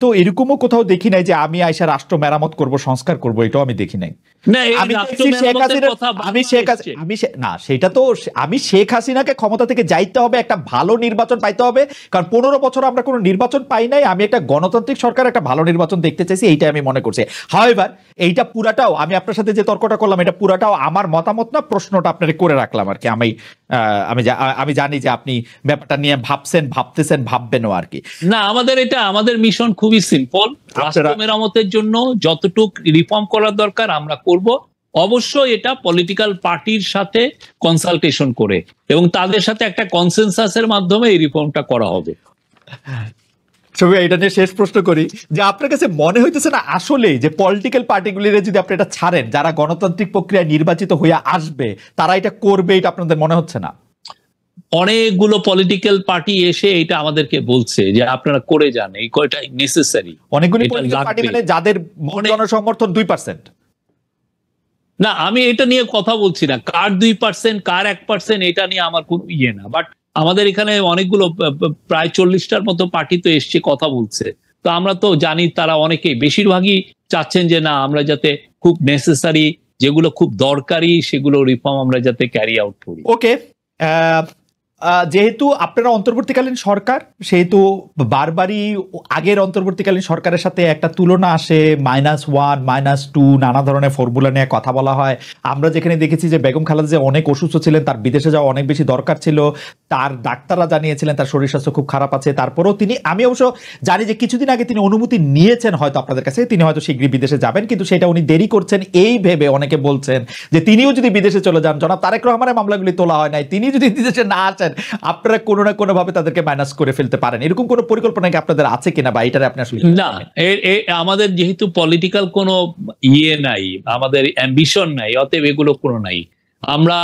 তো এরকমও কোথাও দেখি নাই যে আমি আইসা রাষ্ট্র মেরামত করব, সংস্কার করব, এটাও আমি দেখি নাই। আমি শেখ হাসিনাকে ক্ষমতা থেকে যাইতে হবে, একটা ভালো নির্বাচন পাইতে হবে, কারণ 15 বছর আমরা কোনো নির্বাচন পাই নাই। আমি একটা গণতান্ত্রিক সরকার, একটা ভালো নির্বাচন দেখতে চাইছি, এইটাই আমি মনে করছি। হাওয়েভার এইটা পুরাটাও, আমি আপনার সাথে যে তর্কটা করলাম, এটা পুরাটাও আমার মতামত না, প্রশ্নটা আপনার করে রাখলাম আর কি। আমি জানি যে আপনি ব্যাপারটা নিয়ে ভাবতেছেন, ভাববেনও আর কি। না, আমাদের মিশন খুবই সিম্পল। রাষ্ট্র মেরামতের জন্য যতটুক রিফর্ম করার দরকার আমরা করব, অবশ্যই এটা পলিটিক্যাল পার্টির সাথে কনসালটেশন করে এবং তাদের সাথে একটা কনসেনসাসের মাধ্যমে এই রিফর্মটা করা হবে। এটা নিয়ে শেষ প্রশ্ন করি যে আপনার কাছে মনে হইতেছে না আসলে যে পলিটিক্যাল পার্টিগুলিরে যদি আপনি এটা ছাড়েন, যারা গণতান্ত্রিক প্রক্রিয়ায় নির্বাচিত হয়ে আসবে তারা এটা করবে, এটা আপনাদের মনে হচ্ছে না? অনেকগুলো পলিটিক্যাল পার্টি এসে এটা আমাদেরকে বলছে যে আপনারা করে যান, এই কয়টা নেসেসারি। অনেকগুলো পলিটিক্যাল পার্টি মানে যাদের জনসমর্থন 2%। না, আমি এটা নিয়ে কথা বলছি না, কার 2% কার 1%, এটা নিয়ে আমার কোনো ইয়ে না। বাট আমাদের এখানে অনেকগুলো প্রায় 40টার মতো পার্টি তো এসছে, কথা বলছে। তো আমরা তো জানি তারা অনেকেই, বেশিরভাগই চাচ্ছেন যে না, আমরা যাতে খুব নেসেসারি, যেগুলো খুব দরকারি, সেগুলো রিফর্ম আমরা যাতে ক্যারি আউট করি। ওকে, যেহেতু আপনারা অন্তর্বর্তীকালীন সরকার, সেহেতু বারবারই আগের অন্তর্বর্তীকালীন সরকারের সাথে একটা তুলনা আসে, -1 -2 নানা ধরনের ফর্মুলা নিয়ে কথা বলা হয়। আমরা যেখানে দেখেছি যে বেগম খালেদা জিয়া অনেক অসুস্থ ছিলেন, তার বিদেশে যাওয়া অনেক বেশি দরকার ছিল, তার ডাক্তাররা জানিয়েছিলেন তার শরীর স্বাস্থ্য খুব খারাপ আছে, তারপরেও আমি অবশ্য জানি যে কিছুদিন আগে তিনি অনুমতি নিয়েছেন হয়তো আপনাদের কাছে, তিনি হয়তো শীঘ্রই বিদেশে যাবেন, কিন্তু সেটা উনি দেরি করছেন এই ভেবে অনেকে বলছেন যে তিনিও যদি বিদেশে চলে যান, জনাব তারেক রহমানের মামলাগুলি তোলা হয় নাই, তিনি যদি বিদেশে না আসেন, আপনারা কোনো না কোনো ভাবে তাদেরকে মাইনাস করে ফেলতে পারেন। এরকম কোনো পরিকল্পনা কি আপনাদের আছে কিনা, বা এটারে আপনি আসলে? না, আমাদের যেহেতু পলিটিক্যাল কোনো ইয়ে নাই, আমাদের অ্যাম্বিশন নাই, অতএব এগুলো কোনো নাই। আমরা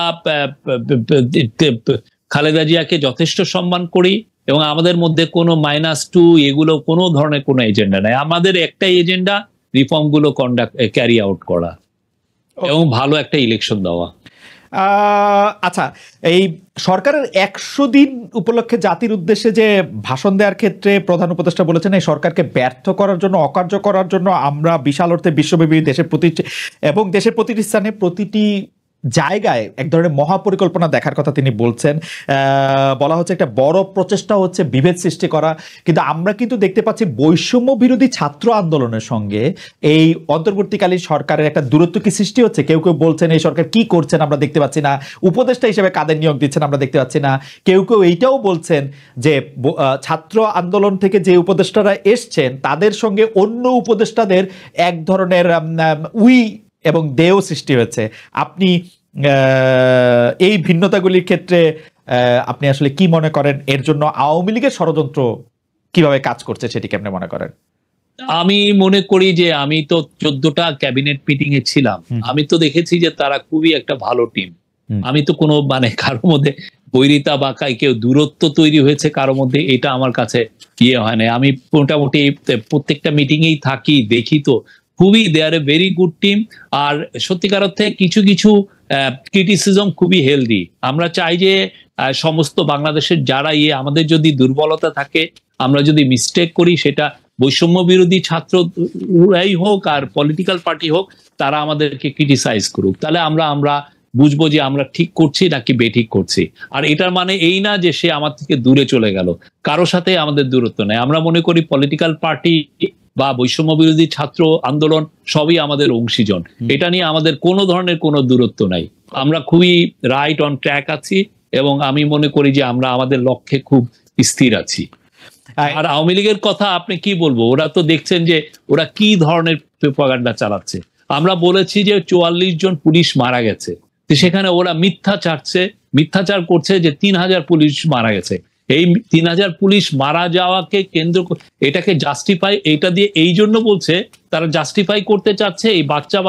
খালেদা জিয়াকে যথেষ্ট সম্মান করি এবং আমাদের মধ্যে কোনো -2 এগুলো কোনো ধরনের কোনো এজেন্ডা নাই। আমাদের একটাই এজেন্ডা, রিফর্ম গুলো ক্যারি আউট করা এবং ভালো একটা ইলেকশন দেওয়া। আচ্ছা, এই সরকারের 100 দিন উপলক্ষে জাতির উদ্দেশ্যে যে ভাষণ দেওয়ার ক্ষেত্রে প্রধান উপদেষ্টা বলেছেন এই সরকারকে ব্যর্থ করার জন্য, অকার্য করার জন্য আমরা বিশাল অর্থে বিশ্বব্যাপী দেশের প্রতিটি স্থানে, প্রতিটি জায়গায় এক ধরনের মহাপরিকল্পনা দেখার কথা তিনি বলছেন। বলা হচ্ছে একটা বড় প্রচেষ্টা হচ্ছে বিভেদ সৃষ্টি করা, কিন্তু আমরা কিন্তু দেখতে পাচ্ছি বৈষম্য বিরোধী ছাত্র আন্দোলনের সঙ্গে এই অন্তর্বর্তীকালীন সরকারের একটা দূরত্ব কি সৃষ্টি হচ্ছে। কেউ কেউ বলছেন এই সরকার কি করছেন আমরা দেখতে পাচ্ছি না, উপদেষ্টা হিসেবে কাদের নিয়োগ দিচ্ছেন আমরা দেখতে পাচ্ছি না। কেউ কেউ এইটাও বলছেন যে ছাত্র আন্দোলন থেকে যে উপদেষ্টারা এসছেন তাদের সঙ্গে অন্য উপদেষ্টাদের এক ধরনের এবং দেও সৃষ্টি হয়েছে। আপনি এই ভিন্নতাগুলির ক্ষেত্রে আপনি আসলে কি মনে করেন? এর জন্য আওয়ামী লীগের ষড়যন্ত্র কিভাবে কাজ করছে সেটি কেমনে মনে করেন? আমি মনে করি যে আমি তো 14টা ক্যাবিনেট মিটিং এ ছিলাম, আমি তো দেখেছি যে তারা খুবই একটা ভালো টিম। আমি তো কোনো কারোর মধ্যে বৈরিতা বা কেউ দূরত্ব তৈরি হয়েছে কারোর মধ্যে, এটা আমার কাছে ইয়ে হয় না। আমি মোটামুটি প্রত্যেকটা মিটিং এই থাকি, দেখি তো খুবই দে আর এ ভেরি গুড টিম। আর সত্যিকার অর্থে কিছু কিছু ক্রিটিসিজম খুবই হেলদি। আমরা চাই যে সমস্ত বাংলাদেশের যারা আমাদের যদি দুর্বলতা থাকে, আমরা যদি মিস্টেক করি, সেটা বৈষম্য বিরোধী ছাত্ররাই হোক আর পলিটিক্যাল পার্টি হোক, তারা আমাদেরকে ক্রিটিসাইজ করুক, তাহলে আমরা বুঝবো যে আমরা ঠিক করছি নাকি বেঠিক করছি। আর এটার মানে এই না যে সে আমার থেকে দূরে চলে গেল, কারোর সাথে আমাদের দূরত্ব নেই। আমরা মনে করি পলিটিক্যাল পার্টি বা বৈষম্য বিরোধী ছাত্র আন্দোলন সবই আমাদের অংশীজন, এটা নিয়ে আমাদের কোনো ধরনের কোনো দূরত্ব নাই। আমরা খুবই রাইট অন ট্র্যাক আছি এবং আমি মনে করি যে আমরা আমাদের লক্ষ্যে খুব স্থির আছি। আর আওয়ামী লীগের কথা আপনি কি বলবো, ওরা তো দেখছেন যে ওরা কি ধরনের প্রপাগান্ডা চালাচ্ছে। আমরা বলেছি যে 44 জন পুলিশ মারা গেছে, সেখানে ওরা মিথ্যাচার করছে যে 3000 পুলিশ মারা গেছে। এই 3000 পুলিশ মারা যাওয়াকে কেন্দ্র এটাকে জাস্টিফাই, এটা দিয়ে এই জন্য বলছে, তারা জাস্টিফাই করতে চাচ্ছে এই বাচ্চা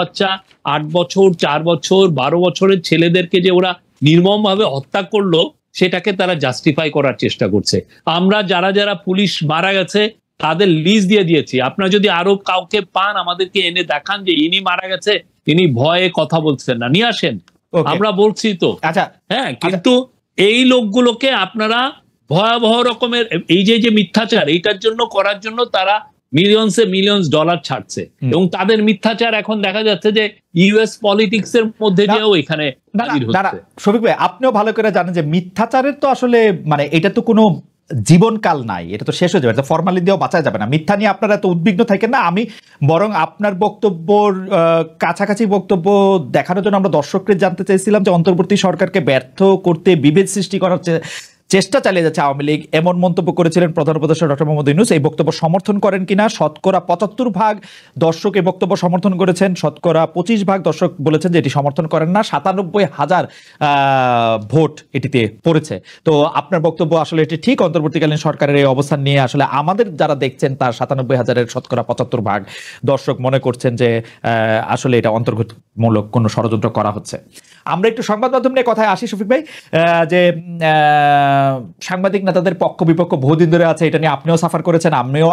8 বছর 4 বছর 12 বছরের ছেলেদেরকে যে ওরা নির্মম ভাবে হত্যা করলো, সেটাকে তারা জাস্টিফাই করার চেষ্টা করছে। আমরা যারা যারা পুলিশ মারা গেছে তাদের লিস্ট দিয়ে দিয়েছি, আপনারা যদি আরো কাউকে পান আমাদেরকে এনে দেখান যে ইনি মারা গেছে, ইনি ভয়ে কথা বলছেন না, নিয়ে আসেন, আমরা বলছি তো। আচ্ছা, হ্যাঁ, কিন্তু এই লোকগুলোকে আপনারা ভয়াবহ রকমের এই যে মিথ্যাচার এইটার জন্য করার জন্য তারা মিলিয়ন্স ডলার ছাড়ছে, এবং তাদের মিথ্যাচার এখন দেখা যাচ্ছে যে ইউএস পলিটিক্স এর মধ্যে দিয়েও এখানে হাজির হচ্ছে। শফিক ভাই, আপনিও ভালো করে জানেন যে মিথ্যাচারের তো আসলে মানে এটা তো কোনো জীবনকাল নাই, এটা তো শেষ হয়ে যাবে, ফরমালিন দিয়েও বাঁচা যাবে না। মিথ্যা নিয়ে আপনারা এত উদ্বিগ্ন থাকেন না। আমি বরং আপনার বক্তব্যর কাছাকাছি বক্তব্য দেখানোর জন্য আমরা দর্শকদের জানতে চাইছিলাম যে অন্তর্বর্তী সরকারকে ব্যর্থ করতে বিভেদ সৃষ্টি করার চেষ্টা চালিয়ে যাচ্ছে আওয়ামী লীগ, এমন মন্তব্য করেছিলেন প্রধান উপদেষ্টা ডক্টর মোহাম্মদ ইউনূস। এই বক্তব্য সমর্থন করেন কিনা? শতকরা ৭৫% দর্শক এই বক্তব্য সমর্থন করেছেন, শতকরা 25% দর্শক বলেছেন যে এটি সমর্থন করেন না। ৯৭,০০০ ভোট এটিতে পড়েছে। তো আপনার বক্তব্য আসলে এটি ঠিক, অন্তর্বর্তীকালীন সরকারের এই অবস্থান নিয়ে আসলে আমাদের যারা দেখছেন তার ৯৭,০০০-এর শতকরা ৭৫% দর্শক মনে করছেন যে আসলে এটা অন্তর্ঘাতমূলক কোনো ষড়যন্ত্র করা হচ্ছে। আমরা একটু সংবাদ মাধ্যম নিয়ে কথায় আসি শফিক ভাই, যে সাংবাদিক নেতাদের পক্ষ বিপক্ষ বহুদিন ধরে আছে, এটা নিয়ে আপনিও সাফার করেছেন,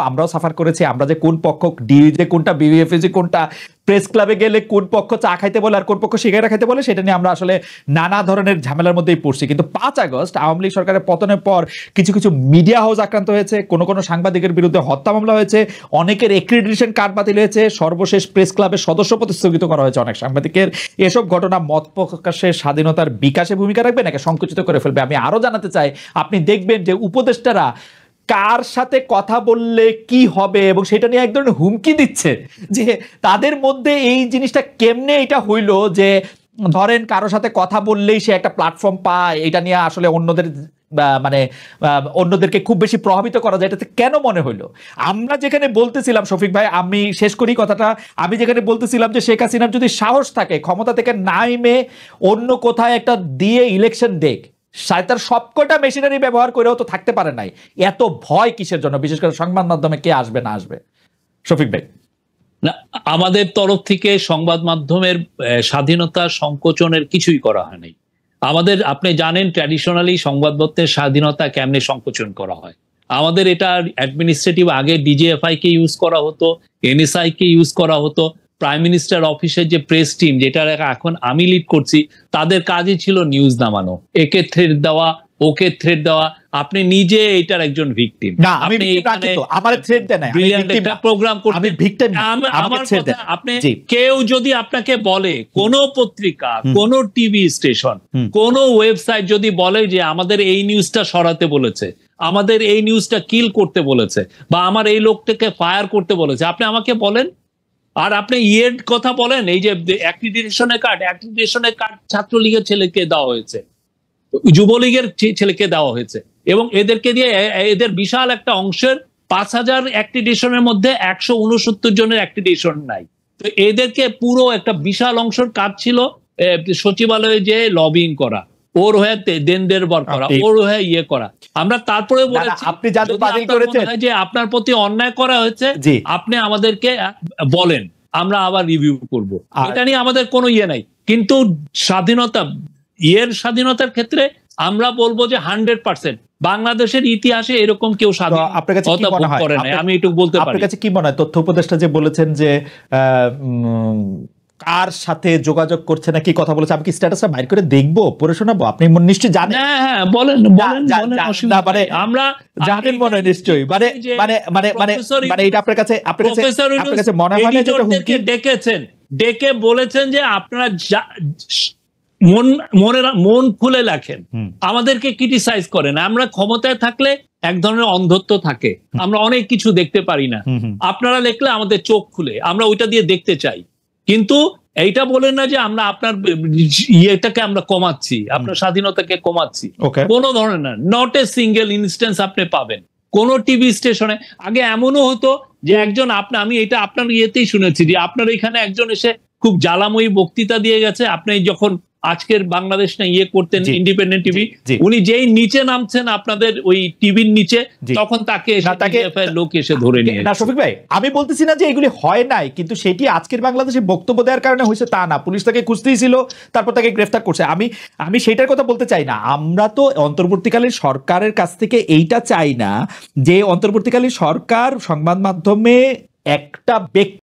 আমরাও সাফার করেছি। আমরা যে কোন পক্ষ ডিউজে কোনটা, বিবিএফএসি কোনটা, প্রেস ক্লাবে গেলে কোন পক্ষ চা খাইতে বলে আর কোন পক্ষ সিগারেট খাইতে বলে, সেটা নিয়ে আমরা আসলে নানা ধরনের ঝামেলার মধ্যেই পড়ছি। কিন্তু ৫ আগস্ট আওয়ামী লীগ সরকারের পতনের পর কিছু কিছু মিডিয়া হাউস আক্রান্ত হয়েছে, কোনো সাংবাদিকের বিরুদ্ধে হত্যা মামলা হয়েছে, অনেকের এক্রিডিটেশন কার্ড বাতিল হয়েছে, সর্বশেষ প্রেস ক্লাবের সদস্যপদ স্থগিত করা হয়েছে অনেক সাংবাদিকের। এসব ঘটনা মত প্রকাশের স্বাধীনতার বিকাশে ভূমিকা রাখবে নাকি সংকুচিত করে ফেলবে? আমি আরো জানাতে চাই, আপনি দেখবেন যে উপদেষ্টারা কার সাথে কথা বললে কি হবে এবং সেটা নিয়ে এক ধরনের হুমকি দিচ্ছে যে তাদের মধ্যে এই জিনিসটা কেমনে এটা হইলো যে ধরেন কারো সাথে কথা বললেই সে একটা প্ল্যাটফর্ম পায়, এটা নিয়ে আসলে অন্যদেরকে খুব বেশি প্রভাবিত করা যায়, এটাতে কেন মনে হইলো? আমরা যেখানে বলতেছিলাম শফিক ভাই, আমি শেষ করি কথাটা, আমি যেখানে বলতেছিলাম যে শেখ হাসিনার যদি সাহস থাকে ক্ষমতা থেকে নাইমে অন্য কোথায় একটা দিয়ে ইলেকশন দেখ, তার সবকটা মেশিনারি ব্যবহার করেও তো থাকতে পারে নাই, এত ভয় কিসের জন্য? বিশেষ করে সংবাদ মাধ্যমে কে আসবে না আসবে? শফিক ভাই, না, আমাদের তরফ থেকে সংবাদ মাধ্যমের স্বাধীনতা সংকোচনের কিছুই করা হয়নি। আমাদের, আপনি জানেন ট্র্যাডিশনালি সংবাদপত্রের স্বাধীনতা কেমনে সংকোচন করা হয়। আমাদের এটা অ্যাডমিনিস্ট্রেটিভ, আগে ডিজিএফআই কে ইউজ করা হতো, এনএসআই কে ইউজ করা হতো, প্রাইম মিনিস্টার অফিসের যে প্রেস টিম, যেটা এখন আমি লিড করছি, তাদের কাজই ছিল নিউজ নামানো, একে থ্রেড দেওয়া, ওকে থ্রেড দেওয়া। আপনি নিজে এটার একজন ভিকটিম। না, আমি আমার থ্রেড দেন না, ব্রিলিয়ান্ট একটা প্রোগ্রাম করতে, আমি ভিকটিম না, আমার কথা, আপনি কেউ যদি আপনাকে বলে, কোন পত্রিকা, কোন টিভি স্টেশন, কোন ওয়েবসাইট যদি বলে যে আমাদের এই নিউজটা সরাতে বলেছে, আমাদের এই নিউজটা কিল করতে বলেছে, বা আমার এই লোকটাকে ফায়ার করতে বলেছে, আপনি আমাকে বলেন। আর আপনি ইয়ের কথা বলেন, এই যে অ্যাক্রিডিটেশনের কার্ড ছাত্রলীগের ছেলেকে দেওয়া হয়েছে, যুবলীগের ছেলেকে দেওয়া হয়েছে, এবং এদেরকে দিয়ে এদের বিশাল একটা অংশের ৫,০০০ অ্যাক্রিডিটেশনের মধ্যে ১৬৯ জনের অ্যাক্রিডিটেশন নাই। তো এদেরকে পুরো একটা বিশাল অংশের কাজ ছিল সচিবালয়ে যে লবিং করা, ওর হয়ে দেনদের বর করা, ওর হয়ে ইয়ে করা। আমরা তারপরে বলেছি, আপনি যাদের বাতিল করেছেন যে আপনার প্রতি অন্যায় করা হয়েছে, আপনি আমাদেরকে বলেন, আমরা আবার রিভিউ করব। এটা নিয়ে আমাদের কোনো ইয়ে নাই। কিন্তু স্বাধীনতার ক্ষেত্রে আমরা বলবো যে 100% বাংলাদেশের ইতিহাসে এরকম কেউ স্বাধীনতা ভোগ করে না, আমি এটুকু বলতে পারি। আপনার কাছে কি মনে হয়, তথ্য উপদেষ্টা যে বলেছেন যে কার সাথে যোগাযোগ করছে না, কি কথা বলেছে, আমি কি স্ট্যাটাসটা বাইর করে দেখবো, পড়ে শোনাবো? আপনি নিশ্চয়ই জানেন। হ্যাঁ, বলেন। আমরা জানেন মনে হয় নিশ্চয়ই, মানে এটা আপনার কাছে মনে হয় না যে ডেকে বলেছেন যে আপনারা মন খুলে লেখেন, আমাদেরকে ক্রিটিসাইজ করেন। আমরা ক্ষমতায় থাকলে এক ধরনের অন্ধত্ব থাকে, আমরা অনেক কিছু দেখতে পারি না। আপনারা লেখলে আমাদের চোখ খুলে, আমরা ওইটা দিয়ে দেখতে চাই। কিন্তু এইটা বলেন না যে আমরা আপনার ইয়েটাকে আমরা কমাচ্ছি, আপনার স্বাধীনতাকে কমাচ্ছি, কোনো ধরনের না। নট এ সিঙ্গেল ইনস্টেন্স আপনি পাবেন কোন টিভি স্টেশনে। আগে এমনও হতো যে একজন, আমি এটা আপনার ইয়েতেই শুনেছি যে আপনার এখানে একজন এসে খুব জ্বালাময়ী বক্তৃতা দিয়ে গেছে, আপনি যখন আজকের বাংলাদেশ না ইয়ে করতেন, ইন্ডিপেন্ডেন্ট টিভি, উনি যেই নিচে নামছেন আপনাদের ওই টিভির নিচে, তখন তাকে লোক এসে ধরে নিয়ে। না শফিক ভাই, আমি বলতেছি না যে এগুলি হয় নাই, কিন্তু সেটি আজকের বাংলাদেশে বক্তব্য দেওয়ার কারণে হয়েছে তা না। পুলিশ তাকে খুঁজতেই ছিল, তারপর তাকে গ্রেফতার করছে। আমি সেটার কথা বলতে চাই না। আমরা তো অন্তর্বর্তীকালীন সরকারের কাছ থেকে এইটা চাই না যে অন্তর্বর্তীকালীন সরকার সংবাদ মাধ্যমে একটা ব্যক্তি